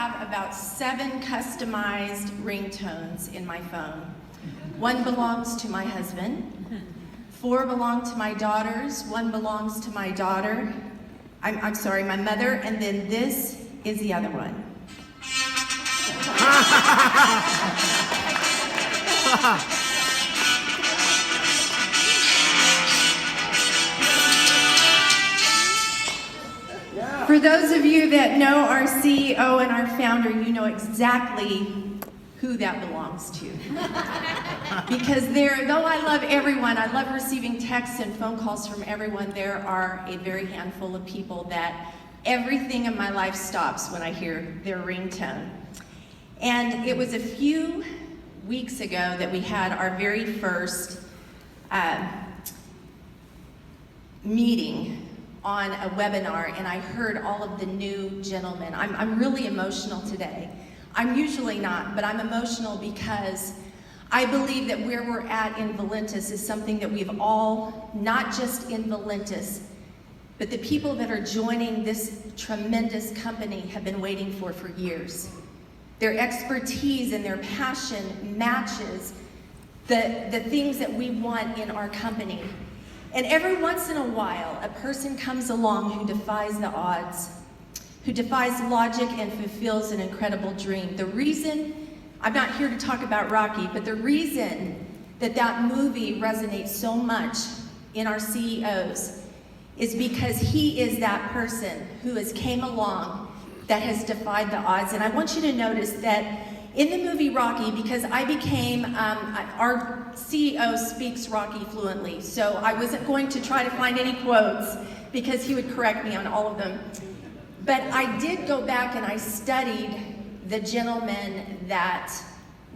have about 7 customized ringtones in my phone. 1 belongs to my husband, 4 belong to my daughters, 1 belongs to my daughter, I'm sorry, my mother, and then this is the other one. For those of you that know our CEO and our founder, you know exactly who that belongs to. Because though I love everyone, I love receiving texts and phone calls from everyone, there are a very handful of people that everything in my life stops when I hear their ringtone. And it was a few weeks ago that we had our very first meeting on a webinar, and I heard all of the new gentlemen. I'm really emotional today. I'm usually not, but I'm emotional because I believe that where we're at in Valentus is something that we've all, not just in Valentus, but the people that are joining this tremendous company have been waiting for years. Their expertise and their passion matches the things that we want in our company. And every once in a while, a person comes along who defies the odds, who defies logic and fulfills an incredible dream. The reason, I'm not here to talk about Rocky, but the reason that that movie resonates so much in our CEOs is because he is that person who has came along that has defied the odds. And I want you to notice that in the movie Rocky, because I became, our CEO speaks Rocky fluently, so I wasn't going to try to find any quotes because he would correct me on all of them. But I did go back and I studied the gentleman that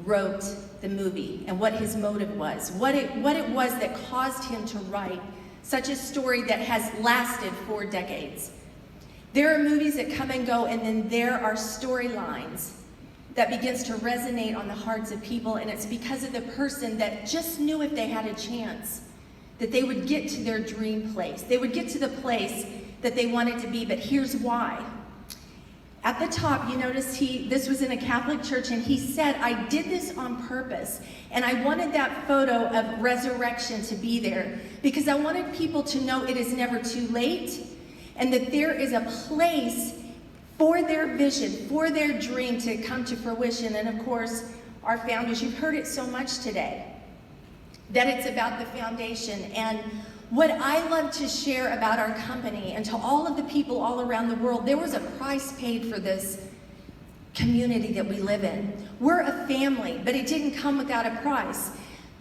wrote the movie and what his motive was, what it was that caused him to write such a story that has lasted for decades. There are movies that come and go, and then there are storylines that begins to resonate on the hearts of people, and it's because of the person that just knew if they had a chance that they would get to their dream place. They would get to the place that they wanted to be, but here's why. At the top, you notice this was in a Catholic church, and he said, I did this on purpose, and I wanted that photo of resurrection to be there because I wanted people to know it is never too late and that there is a place for their vision, for their dream to come to fruition. And of course, our founders, you've heard it so much today, that it's about the foundation. And what I love to share about our company and to all of the people all around the world, there was a price paid for this community that we live in. We're a family, but it didn't come without a price.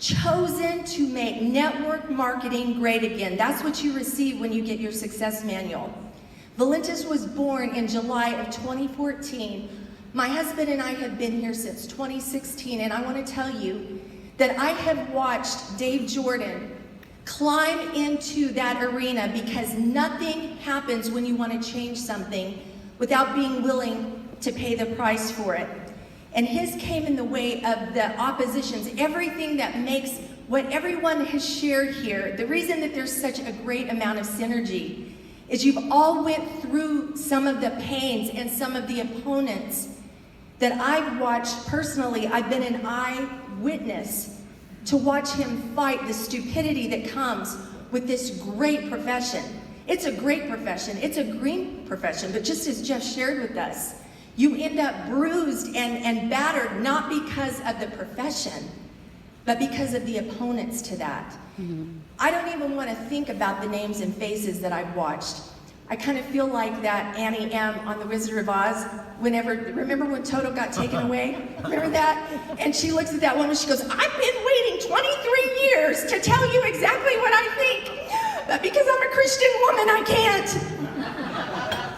Chosen to make network marketing great again. That's what you receive when you get your success manual. Valentus was born in July of 2014. My husband and I have been here since 2016, and I want to tell you that I have watched Dave Jordan climb into that arena because nothing happens when you want to change something without being willing to pay the price for it. And his came in the way of the oppositions, everything that makes what everyone has shared here. The reason that there's such a great amount of synergy is you've all went through some of the pains and some of the opponents that I've watched personally. I've been an eyewitness to watch him fight the stupidity that comes with this great profession. It's a great profession. It's a green profession, but just as Jeff shared with us, you end up bruised and battered, not because of the profession, but because of the opponents to that. Mm-hmm. I don't even want to think about the names and faces that I've watched. I kind of feel like that Annie M on The Wizard of Oz, remember when Toto got taken away? Remember that? And she looks at that woman, she goes, I've been waiting 23 years to tell you exactly what I think, but because I'm a Christian woman, I can't.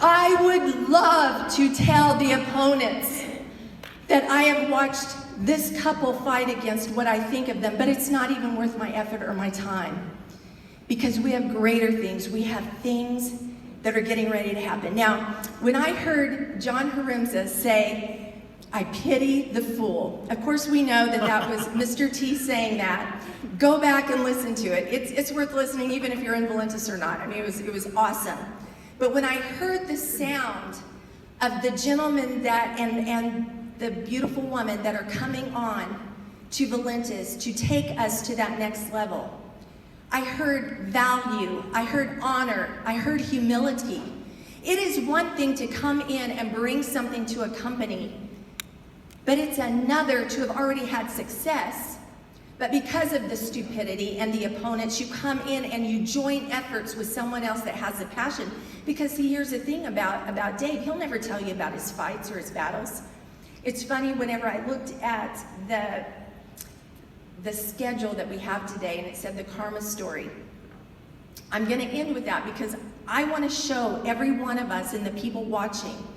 I would love to tell the opponents that I have watched this couple fight against what I think of them, but it's not even worth my effort or my time because we have greater things. We have things that are getting ready to happen. Now, when I heard John Harumza say, I pity the fool, of course we know that that was Mr. T saying that. Go back and listen to it. It's worth listening even if you're in Valentus or not. I mean, it was awesome. But when I heard the sound of the gentlemen that and the beautiful woman that are coming on to Valentus to take us to that next level. I heard value, I heard honor, I heard humility. It is one thing to come in and bring something to a company, but it's another to have already had success. But because of the stupidity and the opponents, you come in and you join efforts with someone else that has a passion. Because see, here's the thing about Dave, he'll never tell you about his fights or his battles. It's funny, whenever I looked at the schedule that we have today, and it said the karma story. I'm gonna end with that because I wanna show every one of us and the people watching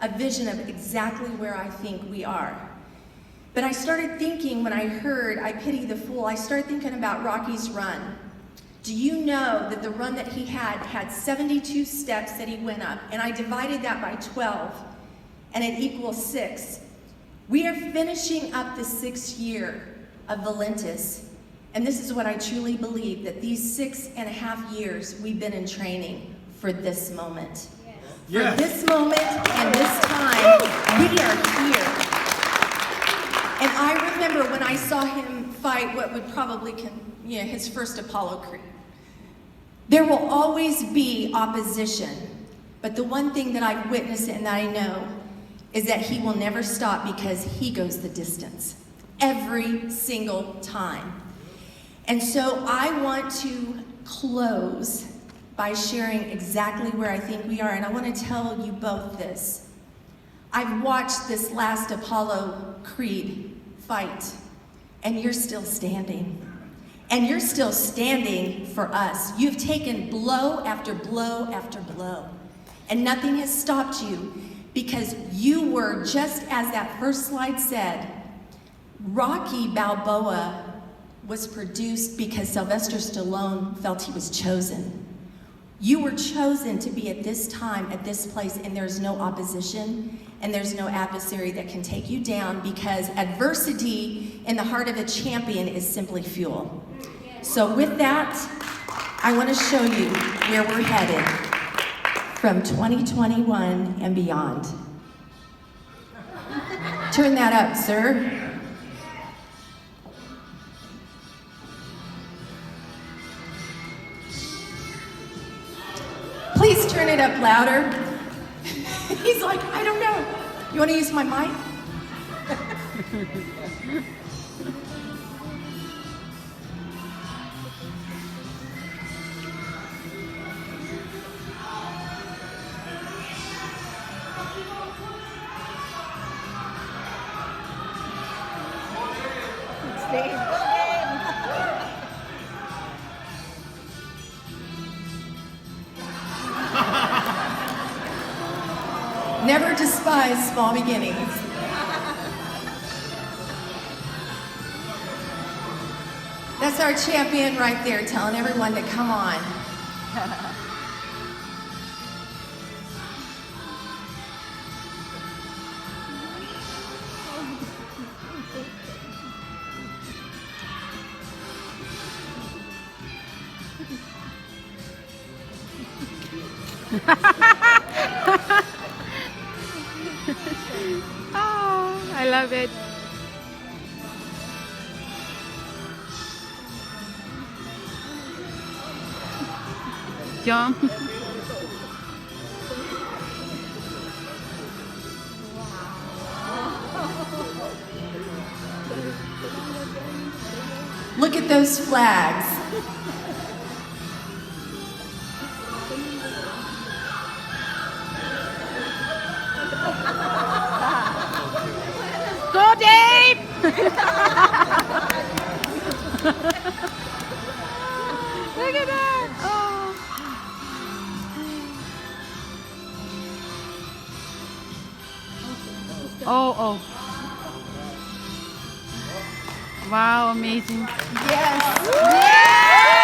a vision of exactly where I think we are. But I started thinking when I heard, I pity the fool, I started thinking about Rocky's run. Do you know that the run that he had 72 steps that he went up, and I divided that by 12, and it equals 6. We are finishing up the 6th year of Valentus, and this is what I truly believe, that these 6.5 years we've been in training for this moment. Yes. For this moment and this time, we are here. And I remember when I saw him fight what would probably, his first Apollo Creed. There will always be opposition, but the one thing that I've witnessed and that I know is that he will never stop because he goes the distance every single time. And so I want to close by sharing exactly where I think we are, and I want to tell you both this. I've watched this last Apollo Creed fight, and you're still standing. And you're still standing for us. You've taken blow after blow after blow, and nothing has stopped you because you were, just as that first slide said, Rocky Balboa was produced because Sylvester Stallone felt he was chosen. You were chosen to be at this time, at this place, and there's no opposition, and there's no adversary that can take you down because adversity in the heart of a champion is simply fuel. So with that, I want to show you where we're headed from 2021 and beyond. Turn that up, sir. Please turn it up louder. He's like, I don't know. You want to use my mic? Never despise small beginnings. That's our champion right there, telling everyone to come on. Oh, I love it. Jump. Look at those flags. Go, Dave! Look at that! Oh. Oh. Wow, amazing. Yes. Yeah!